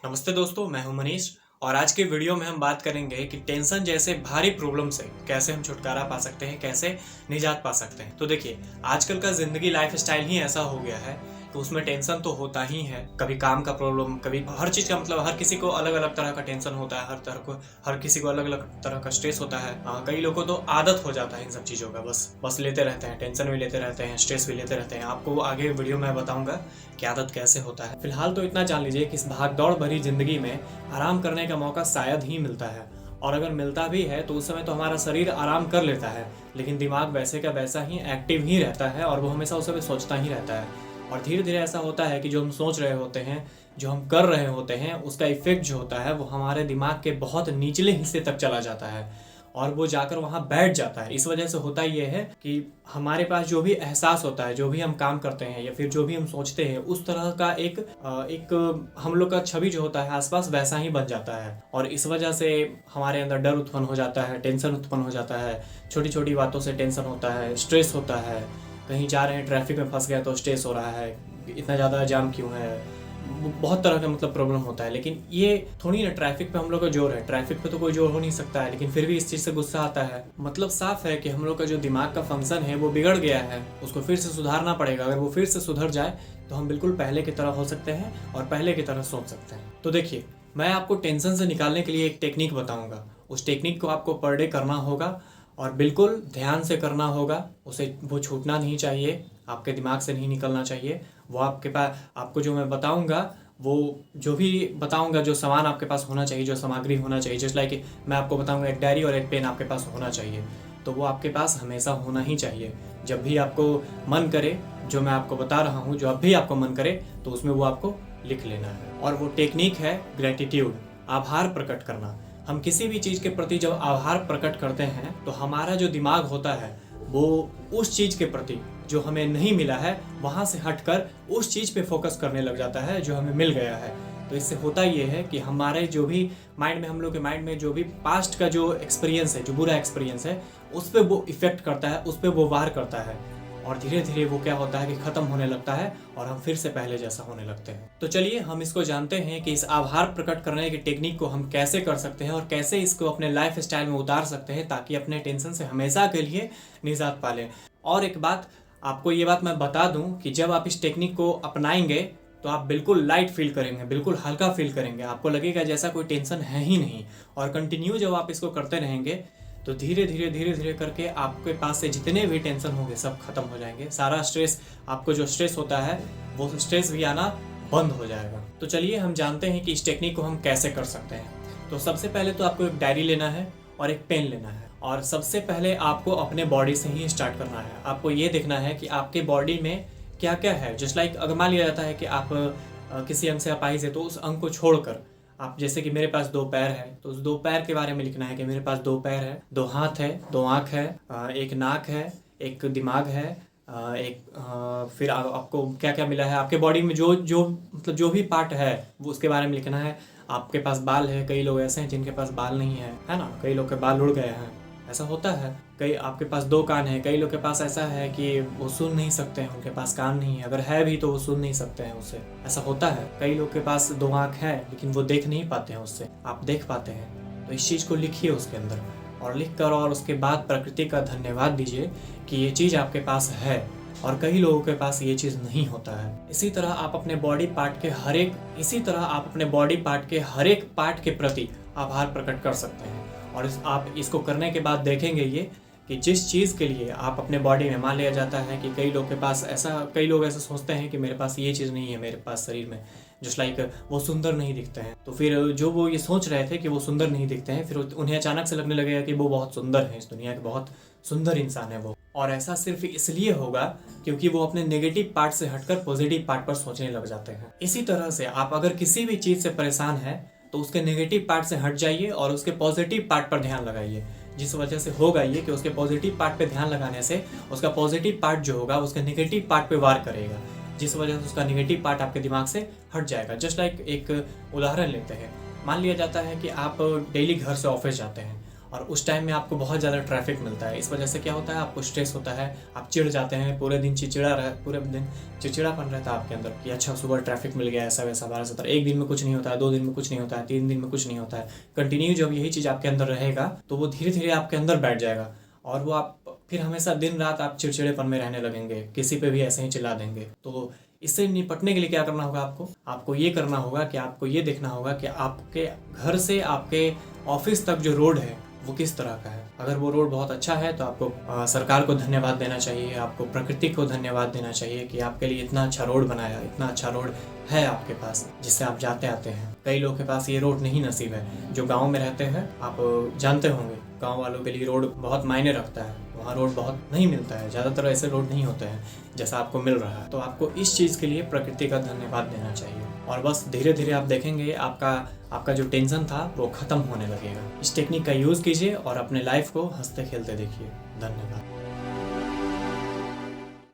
नमस्ते दोस्तों, मैं हूं मनीष और आज के वीडियो में हम बात करेंगे कि टेंशन जैसे भारी प्रॉब्लम से कैसे हम छुटकारा पा सकते हैं, कैसे निजात पा सकते हैं। तो देखिए, आजकल का जिंदगी लाइफ स्टाइल ही ऐसा हो गया है कि उसमें टेंशन तो होता ही है। कभी काम का प्रॉब्लम, कभी हर चीज का, मतलब हर किसी को अलग अलग तरह का टेंशन होता है, हर किसी को अलग अलग तरह का स्ट्रेस होता है। कई लोगों को तो आदत हो जाता है इन सब चीजों का, बस लेते रहते हैं, टेंशन भी लेते रहते हैं, स्ट्रेस भी लेते रहते हैं। आपको आगे वीडियो में बताऊंगा कि आदत कैसे होता है। फिलहाल तो इतना जान लीजिए कि इस भागदौड़ भरी जिंदगी में आराम करने का मौका शायद ही मिलता है, और अगर मिलता भी है तो उस समय तो हमारा शरीर आराम कर लेता है, लेकिन दिमाग वैसे का वैसा ही एक्टिव ही रहता है और वो हमेशा उस समय सोचता ही रहता है। और धीरे धीरे ऐसा होता है कि जो हम सोच रहे होते हैं, जो हम कर रहे होते हैं, उसका इफेक्ट जो होता है वो हमारे दिमाग के बहुत निचले हिस्से तक चला जाता है और वो जाकर वहाँ बैठ जाता है। इस वजह से होता ये है कि हमारे पास जो भी एहसास होता है, जो भी हम काम करते हैं या फिर जो भी हम सोचते हैं, उस तरह का एक हम लोग का छवि जो होता है आसपास वैसा ही बन जाता है। और इस वजह से हमारे अंदर डर उत्पन्न हो जाता है, टेंशन उत्पन्न हो जाता है, छोटी छोटी बातों से टेंशन होता है, स्ट्रेस होता है। कहीं जा रहे हैं, ट्रैफिक में फंस गए तो स्ट्रेस हो रहा है, इतना ज़्यादा जाम क्यों है, बहुत तरह का मतलब प्रॉब्लम होता है। लेकिन ये थोड़ी ना ट्रैफिक पे हम लोग का जोर है, ट्रैफिक पे तो कोई जोर हो नहीं सकता है, लेकिन फिर भी इस चीज़ से गुस्सा आता है। मतलब साफ है कि हम लोग का जो दिमाग का फंक्शन है वो बिगड़ गया है, उसको फिर से सुधारना पड़ेगा। अगर वो फिर से सुधर जाए तो हम बिल्कुल पहले की तरह हो सकते हैं और पहले की तरह सोच सकते हैं। तो देखिए, मैं आपको टेंशन से निकालने के लिए एक टेक्निक बताऊंगा। उस टेक्निक को आपको पर डे करना होगा और बिल्कुल ध्यान से करना होगा। उसे वो छूटना नहीं चाहिए, आपके दिमाग से नहीं निकलना चाहिए। वो आपके पास, आपको जो मैं बताऊंगा, वो जो भी बताऊंगा, जो सामान आपके पास होना चाहिए, जो सामग्री होना चाहिए, जस्ट लाइक मैं आपको बताऊंगा एक डायरी और एक पेन आपके पास होना चाहिए, तो वो आपके पास हमेशा होना ही चाहिए। जब भी आपको मन करे, जो मैं आपको बता रहा हूँ, जो अब भी आपको मन करे तो उसमें वो आपको लिख लेना है। और वो टेक्निक है ग्रेटिट्यूड, आभार प्रकट करना। हम किसी भी चीज़ के प्रति जब आभार प्रकट करते हैं तो हमारा जो दिमाग होता है वो उस चीज़ के प्रति जो हमें नहीं मिला है वहाँ से हटकर उस चीज़ पे फोकस करने लग जाता है जो हमें मिल गया है। तो इससे होता ये है कि हमारे जो भी माइंड में, हम लोग के माइंड में जो भी पास्ट का जो एक्सपीरियंस है, जो बुरा एक्सपीरियंस है, उस पर वो इफेक्ट करता है, उस पर वो वार करता है और धीरे धीरे वो क्या होता है कि ख़त्म होने लगता है और हम फिर से पहले जैसा होने लगते हैं। तो चलिए हम इसको जानते हैं कि इस आभार प्रकट करने की टेक्निक को हम कैसे कर सकते हैं और कैसे इसको अपने लाइफ स्टाइल में उतार सकते हैं ताकि अपने टेंशन से हमेशा के लिए निजात पा लें। और एक बात, आपको ये बात मैं बता दूं कि जब आप इस टेक्निक को अपनाएंगे तो आप बिल्कुल लाइट फील करेंगे, बिल्कुल हल्का फील करेंगे। आपको लगेगा जैसा कोई टेंशन है ही नहीं। और कंटिन्यू जब आप इसको करते रहेंगे तो धीरे धीरे करके आपके पास से जितने भी टेंशन होंगे सब खत्म हो जाएंगे। सारा स्ट्रेस, आपको जो स्ट्रेस होता है वो स्ट्रेस भी आना बंद हो जाएगा। तो चलिए हम जानते हैं कि इस टेक्निक को हम कैसे कर सकते हैं। तो सबसे पहले तो आपको एक डायरी लेना है और एक पेन लेना है और सबसे पहले आपको अपने बॉडी से ही स्टार्ट करना है। आपको ये देखना है कि आपके बॉडी में क्या क्या है। जस्ट लाइक अगर मान लिया जाता है कि आप किसी अंग से अपाहिज है तो उस अंग को छोड़कर आप, जैसे कि मेरे पास 2 पैर है तो उस 2 पैर के बारे में लिखना है कि मेरे पास 2 पैर है, 2 हाथ है, 2 आँख है, एक नाक है, एक दिमाग है, फिर आपको क्या क्या मिला है आपके बॉडी में, जो मतलब जो भी पार्ट है वो उसके बारे में लिखना है। आपके पास बाल है, कई लोग ऐसे हैं जिनके पास बाल नहीं है ना, कई लोग के बाल उड़ गए हैं, ऐसा होता है। कई आपके पास 2 कान है, कई लोग के पास ऐसा है कि वो सुन नहीं सकते हैं, उनके पास कान नहीं है, अगर है भी तो वो सुन नहीं सकते हैं उससे, ऐसा होता है। कई लोग के पास 2 आँख है लेकिन वो देख नहीं पाते हैं उससे, आप देख पाते हैं। तो इस चीज़ को लिखिए उसके अंदर और लिख कर, और उसके बाद प्रकृति का धन्यवाद दीजिए कि ये चीज़ आपके पास है। और कई लोगों के पास ये चीज़ नहीं होता है। इसी तरह आप अपने बॉडी पार्ट के हर एक पार्ट के प्रति आभार प्रकट कर सकते हैं। और आप इसको करने के बाद देखेंगे ये कि जिस चीज़ के लिए आप अपने बॉडी में, मान लिया जाता है कि कई लोग ऐसा सोचते हैं कि मेरे पास ये चीज़ नहीं है, मेरे पास शरीर में, जस्ट लाइक वो सुंदर नहीं दिखते हैं। तो फिर जो वो ये सोच रहे थे कि वो सुंदर नहीं दिखते हैं, फिर उन्हें अचानक से लगने लगेगा कि वो बहुत सुंदर है, इस दुनिया के बहुत सुंदर इंसान है वो। और ऐसा सिर्फ इसलिए होगा क्योंकि वो अपने नेगेटिव पार्ट से हटकर पॉजिटिव पार्ट पर सोचने लग जाते हैं। इसी तरह से आप अगर किसी भी चीज़ से परेशान है तो उसके नेगेटिव पार्ट से हट जाइए और उसके पॉजिटिव पार्ट पर ध्यान लगाइए। जिस वजह से होगा ये कि उसके पॉजिटिव पार्ट पे ध्यान लगाने से उसका पॉजिटिव पार्ट जो होगा उसके नेगेटिव पार्ट पे वार करेगा, जिस वजह से उसका नेगेटिव पार्ट आपके दिमाग से हट जाएगा। जस्ट लाइक एक उदाहरण लेते हैं। मान लिया जाता है कि आप डेली घर से ऑफिस जाते हैं और उस टाइम में आपको बहुत ज़्यादा ट्रैफिक मिलता है। इस वजह से क्या होता है, आपको स्ट्रेस होता है, आप चिढ़ जाते हैं, पूरे दिन चिड़चिड़ापन रहता है आपके अंदर कि अच्छा सुबह ट्रैफिक मिल गया, ऐसा वैसा 12-17। एक दिन में कुछ नहीं होता है, 2 दिन में कुछ नहीं होता है, 3 दिन में कुछ नहीं होता है। कंटिन्यू जब यही चीज़ आपके अंदर रहेगा तो वो धीरे धीरे आपके अंदर बैठ जाएगा और वो आप फिर हमेशा दिन रात आप चिड़चिड़ेपन में रहने लगेंगे, किसी पे भी ऐसे ही चिल्ला देंगे। तो इससे निपटने के लिए क्या करना होगा आपको ये करना होगा कि आपको ये देखना होगा कि आपके घर से आपके ऑफिस तक जो रोड है वो किस तरह का है। अगर वो रोड बहुत अच्छा है तो आपको सरकार को धन्यवाद देना चाहिए, आपको प्रकृति को धन्यवाद देना चाहिए कि आपके लिए इतना अच्छा रोड बनाया, इतना अच्छा रोड है आपके पास जिससे आप जाते आते हैं। कई लोगों के पास ये रोड नहीं नसीब है, जो गांव में रहते हैं, आप जानते होंगे गांव वालों के लिए रोड बहुत मायने रखता है। वहाँ रोड बहुत नहीं मिलता है, ज़्यादातर ऐसे रोड नहीं होते हैं जैसा आपको मिल रहा है। तो आपको इस चीज़ के लिए प्रकृति का धन्यवाद देना चाहिए और बस धीरे धीरे आप देखेंगे आपका जो टेंशन था वो ख़त्म होने लगेगा। इस टेक्निक का यूज़ कीजिए और अपने लाइफ को हंसते खेलते देखिए। धन्यवाद।